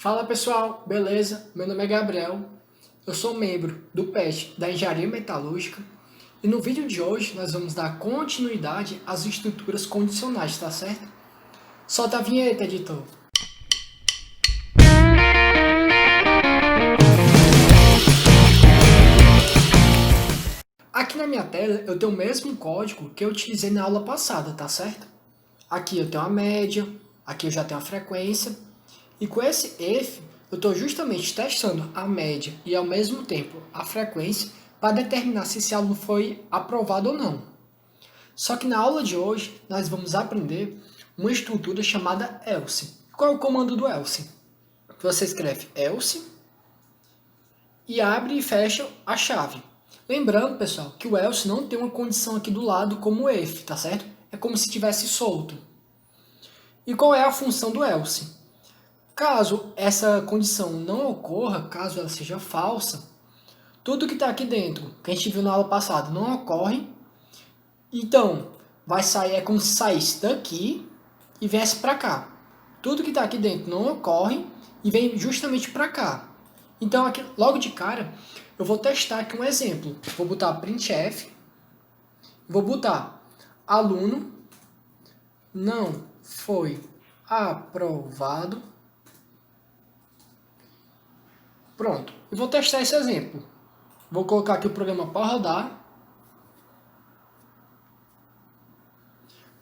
Fala pessoal, beleza? Meu nome é Gabriel, eu sou membro do PET da Engenharia Metalúrgica e no vídeo de hoje nós vamos dar continuidade às estruturas condicionais, tá certo? Solta a vinheta, editor! Aqui na minha tela eu tenho o mesmo código que eu utilizei na aula passada, tá certo? Aqui eu tenho a média, aqui eu já tenho a frequência. E com esse if, eu estou justamente testando a média e ao mesmo tempo a frequência para determinar se esse aluno foi aprovado ou não. Só que na aula de hoje nós vamos aprender uma estrutura chamada else. Qual é o comando do else? Você escreve else e abre e fecha a chave. Lembrando, pessoal, que o else não tem uma condição aqui do lado como o if, tá certo? É como se estivesse solto. E qual é a função do else? Caso essa condição não ocorra, caso ela seja falsa, tudo que está aqui dentro, que a gente viu na aula passada, não ocorre. Então, vai sair, é como se saísse daqui e viesse para cá. Tudo que está aqui dentro não ocorre e vem justamente para cá. Então, aqui, logo de cara, eu vou testar aqui um exemplo. Vou botar printf, vou botar aluno não foi aprovado. Pronto, eu vou testar esse exemplo. Vou colocar aqui o programa para rodar.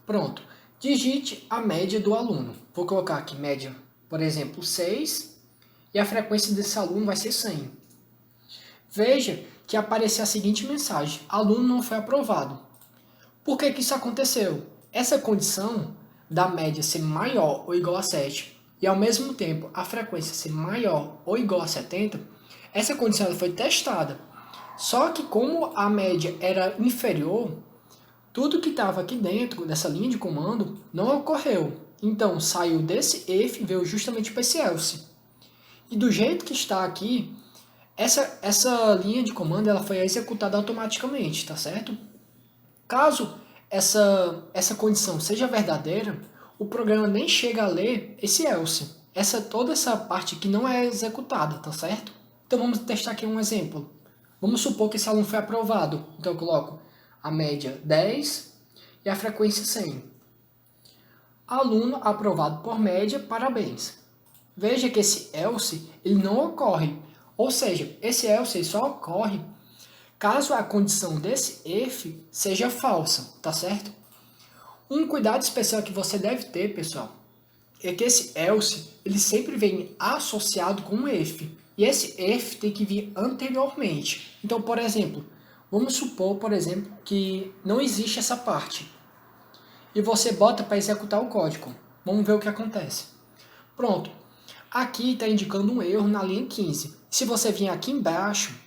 Pronto, digite a média do aluno. Vou colocar aqui média, por exemplo, 6, e a frequência desse aluno vai ser 100. Veja que apareceu a seguinte mensagem: aluno não foi aprovado. Por que isso aconteceu? Essa condição da média ser maior ou igual a 7 e ao mesmo tempo a frequência ser maior ou igual a 70, essa condição foi testada. Só que como a média era inferior, tudo que estava aqui dentro dessa linha de comando não ocorreu. Então saiu desse if e veio justamente para esse else. E do jeito que está aqui, essa linha de comando ela foi executada automaticamente, tá certo? Caso essa condição seja verdadeira, o programa nem chega a ler esse else. Toda essa parte aqui não é executada, tá certo? Então vamos testar aqui um exemplo. Vamos supor que esse aluno foi aprovado. Então eu coloco a média 10 e a frequência 100. Aluno aprovado por média, parabéns. Veja que esse else ele não ocorre. Ou seja, esse else só ocorre caso a condição desse if seja falsa, tá certo? Um cuidado especial que você deve ter, pessoal, é que esse else ele sempre vem associado com um if. E esse if tem que vir anteriormente. Então, por exemplo, vamos supor, por exemplo, que não existe essa parte. E você bota para executar o código. Vamos ver o que acontece. Pronto. Aqui está indicando um erro na linha 15. Se você vir aqui embaixo,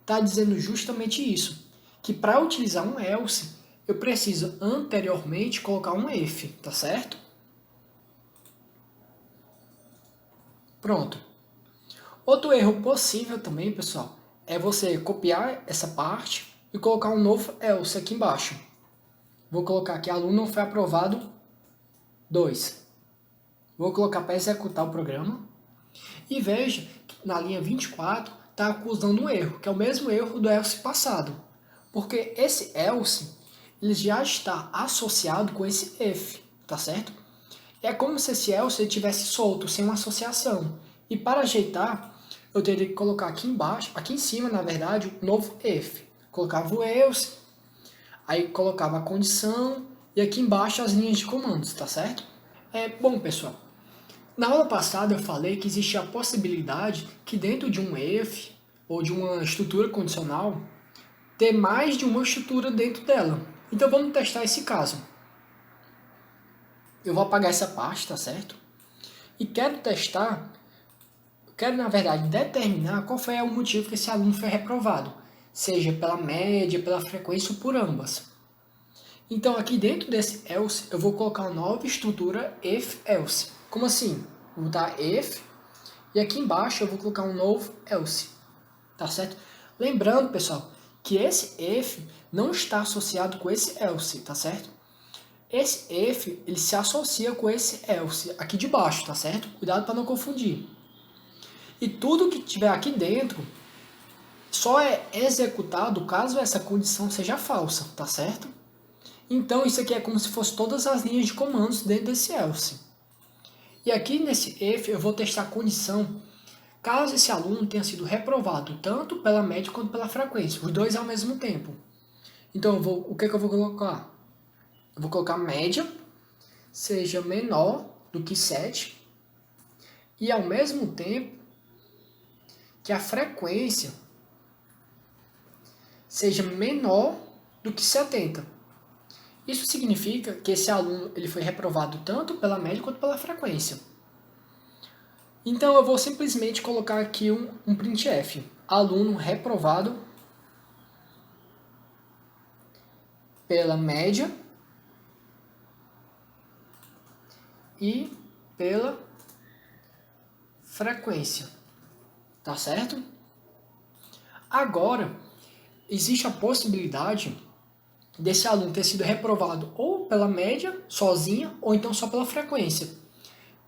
está dizendo justamente isso. Que para utilizar um else, eu preciso anteriormente colocar um if, tá certo? Pronto. Outro erro possível também, pessoal, é você copiar essa parte e colocar um novo else aqui embaixo. Vou colocar aqui, aluno não foi aprovado 2. Vou colocar para executar o programa. E veja que na linha 24 está acusando um erro, que é o mesmo erro do else passado. Porque esse else ele já está associado com esse if, tá certo? É como se esse else estivesse solto, sem uma associação. E para ajeitar, eu teria que colocar aqui embaixo, aqui em cima, na verdade, um novo if. Colocava o else, aí colocava a condição, e aqui embaixo as linhas de comandos, tá certo? Bom, pessoal, na aula passada eu falei que existe a possibilidade que dentro de um if, ou de uma estrutura condicional, ter mais de uma estrutura dentro dela. Então vamos testar esse caso. Eu vou apagar essa parte, tá certo? E quero na verdade determinar qual foi o motivo que esse aluno foi reprovado, seja pela média, pela frequência ou por ambas. Então aqui dentro desse else eu vou colocar uma nova estrutura if else. Como assim? Vou botar if e aqui embaixo eu vou colocar um novo else, tá certo? Lembrando, pessoal, que esse if não está associado com esse else, tá certo? Esse if, ele se associa com esse else aqui de baixo, tá certo? Cuidado para não confundir. E tudo que tiver aqui dentro só é executado caso essa condição seja falsa, tá certo? Então isso aqui é como se fosse todas as linhas de comandos dentro desse else. E aqui nesse if eu vou testar a condição caso esse aluno tenha sido reprovado tanto pela média quanto pela frequência, os dois ao mesmo tempo. Então o que eu vou colocar? Eu vou colocar média seja menor do que 7 e ao mesmo tempo que a frequência seja menor do que 70. Isso significa que esse aluno ele foi reprovado tanto pela média quanto pela frequência. Então eu vou simplesmente colocar aqui um printf. Aluno reprovado pela média e pela frequência. Tá certo? Agora, existe a possibilidade desse aluno ter sido reprovado ou pela média, sozinha, ou então só pela frequência.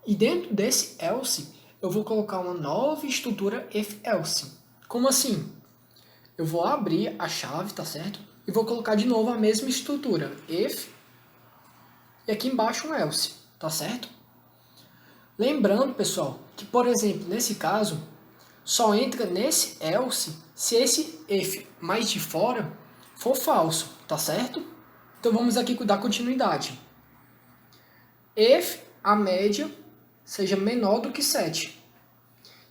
E dentro desse else, eu vou colocar uma nova estrutura if-else. Como assim? Eu vou abrir a chave, tá certo? E vou colocar de novo a mesma estrutura, if, e aqui embaixo um else, tá certo? Lembrando, pessoal, que, por exemplo, nesse caso, só entra nesse else se esse if mais de fora for falso, tá certo? Então vamos aqui dar continuidade. If a média seja menor do que 7.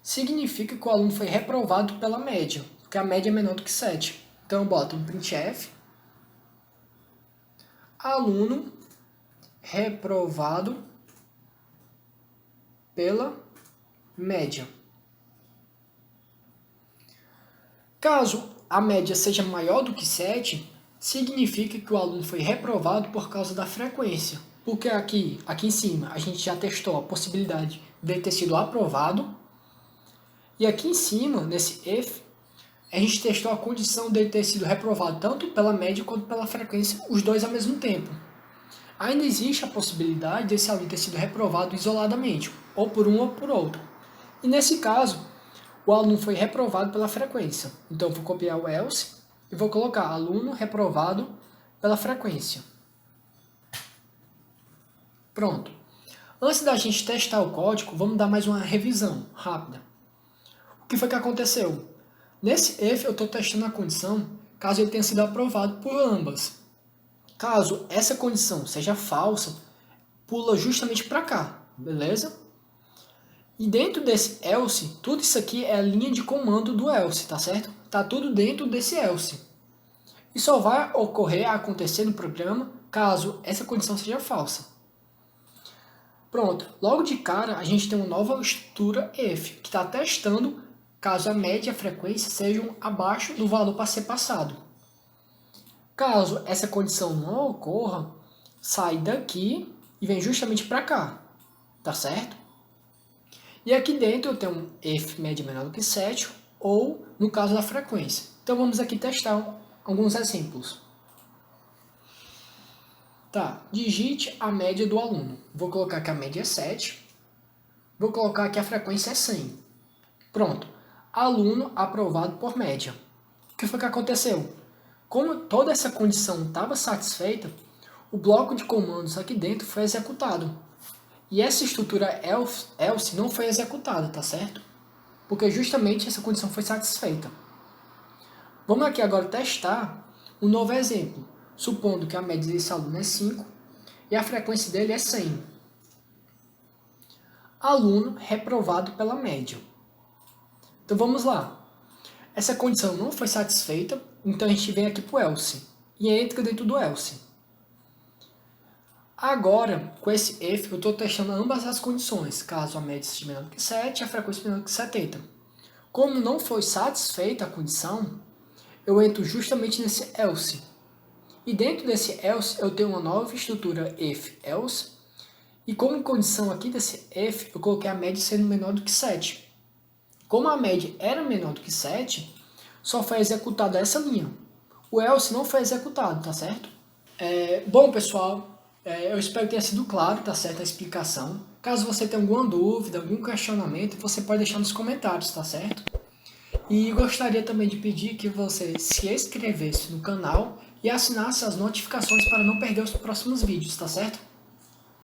Significa que o aluno foi reprovado pela média, porque a média é menor do que 7. Então eu boto um printf, aluno reprovado pela média. Caso a média seja maior do que 7, significa que o aluno foi reprovado por causa da frequência. Porque aqui em cima a gente já testou a possibilidade de ele ter sido aprovado. E aqui em cima, nesse if, a gente testou a condição dele ter sido reprovado tanto pela média quanto pela frequência, os dois ao mesmo tempo. Ainda existe a possibilidade desse aluno ter sido reprovado isoladamente, ou por um ou por outro. E nesse caso, o aluno foi reprovado pela frequência. Então eu vou copiar o else e vou colocar aluno reprovado pela frequência. Pronto. Antes da gente testar o código, vamos dar mais uma revisão rápida. O que foi que aconteceu? Nesse if eu estou testando a condição caso ele tenha sido aprovado por ambas. Caso essa condição seja falsa, pula justamente para cá, beleza? E dentro desse else, tudo isso aqui é a linha de comando do else, tá certo? Tá tudo dentro desse else. E só vai acontecer no programa caso essa condição seja falsa. Pronto, logo de cara a gente tem uma nova estrutura if, que está testando caso a média e a frequência sejam abaixo do valor para ser passado. Caso essa condição não ocorra, sai daqui e vem justamente para cá, tá certo? E aqui dentro eu tenho um if média menor do que 7, ou no caso da frequência. Então vamos aqui testar alguns exemplos. Tá, digite a média do aluno. Vou colocar que a média é 7. Vou colocar que a frequência é 100. Pronto. Aluno aprovado por média. O que foi que aconteceu? Como toda essa condição estava satisfeita, o bloco de comandos aqui dentro foi executado. E essa estrutura else não foi executada, tá certo? Porque justamente essa condição foi satisfeita. Vamos aqui agora testar um novo exemplo. Supondo que a média desse aluno é 5 e a frequência dele é 100. Aluno reprovado pela média. Então vamos lá. Essa condição não foi satisfeita, então a gente vem aqui para o else e entra dentro do else. Agora, com esse if, eu estou testando ambas as condições, caso a média seja menor do que 7 e a frequência menor do que 70. Como não foi satisfeita a condição, eu entro justamente nesse else. E dentro desse else eu tenho uma nova estrutura if-else, e como condição aqui desse if, eu coloquei a média sendo menor do que 7. Como a média era menor do que 7, só foi executada essa linha. O else não foi executado, tá certo? Bom, pessoal, Eu espero que tenha sido claro, tá certo, a explicação. Caso você tenha alguma dúvida, algum questionamento, você pode deixar nos comentários, tá certo? E gostaria também de pedir que você se inscrevesse no canal e assinasse as notificações para não perder os próximos vídeos, tá certo?